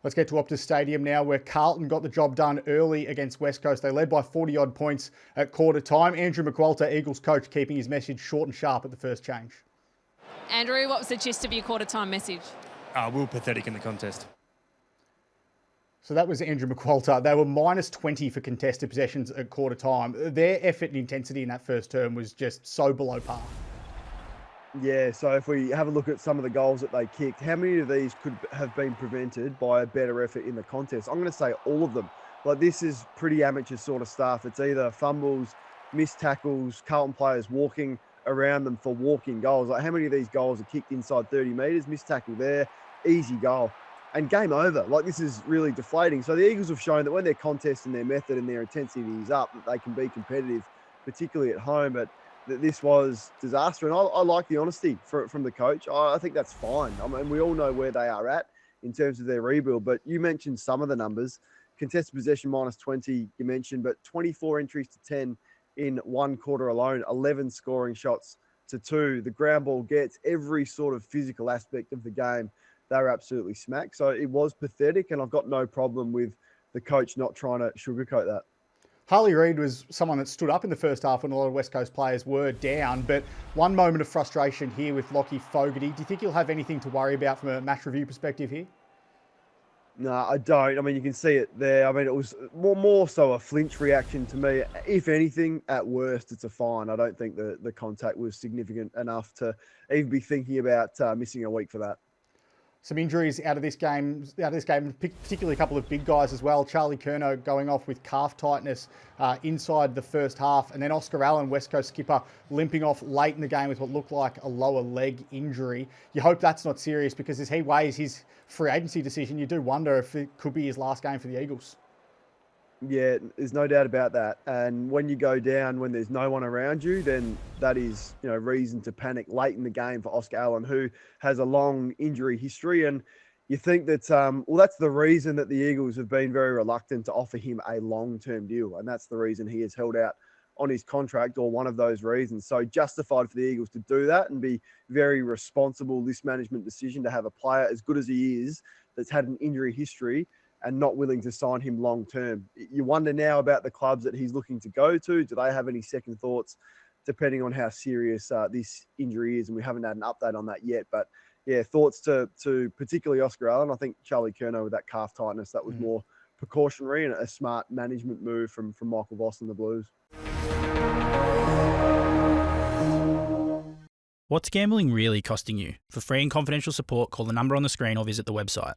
Let's get to Optus Stadium now, where Carlton got the job done early against West Coast. They led by 40-odd points at quarter time. Andrew McQualter, Eagles coach, keeping his message short and sharp at the first change. Andrew, what was the gist of your quarter time message? We were pathetic in the contest. So that was Andrew McQualter. They were minus 20 for contested possessions at quarter time. Their effort and intensity in that first term was just so below par. Yeah, so if we have a look at some of the goals that they kicked, how many of these could have been prevented by a better effort in the contest? I'm going to say all of them. Like, this is pretty amateur sort of stuff. It's either fumbles, missed tackles, Carlton players walking around them for walking goals. Like, how many of these goals are kicked inside 30 metres, missed tackle there, easy goal, and game over? Like, this is really deflating. So the Eagles have shown that when their contest and their method and their intensity is up, that they can be competitive, particularly at home. But that this was disaster. And I like the honesty from the coach. I think that's fine. I mean, we all know where they are at in terms of their rebuild, but you mentioned some of the numbers. Contested possession minus 20, you mentioned, but 24 entries to 10 in one quarter alone, 11 scoring shots to 2. The ground ball gets every sort of physical aspect of the game. They were absolutely smacked. So it was pathetic, and I've got no problem with the coach not trying to sugarcoat that. Harley Reid was someone that stood up in the first half when a lot of West Coast players were down, but one moment of frustration here with Lockie Fogarty. Do you think he'll have anything to worry about from a match review perspective here? No, I don't. I mean, you can see it there. I mean, it was more so a flinch reaction to me. If anything, at worst, it's a fine. I don't think the contact was significant enough to even be thinking about missing a week for that. Some injuries out of this game, particularly a couple of big guys as well. Charlie Curnow going off with calf tightness inside the first half, and then Oscar Allen, West Coast skipper, limping off late in the game with what looked like a lower leg injury. You hope that's not serious, because as he weighs his free agency decision, you do wonder if it could be his last game for the Eagles. Yeah, there's no doubt about that. And when you go down, when there's no one around you, then that is, reason to panic late in the game for Oscar Allen, who has a long injury history. And you think that, that's the reason that the Eagles have been very reluctant to offer him a long-term deal. And that's the reason he has held out on his contract, or one of those reasons. So justified for the Eagles to do that and be very responsible list management decision to have a player as good as he is, that's had an injury history, and not willing to sign him long-term. You wonder now about the clubs that he's looking to go to. Do they have any second thoughts, depending on how serious this injury is? And we haven't had an update on that yet. But, yeah, thoughts to particularly Oscar Allen. I think Charlie Curnow with that calf tightness, that was more precautionary and a smart management move from Michael Voss and the Blues. What's gambling really costing you? For free and confidential support, call the number on the screen or visit the website.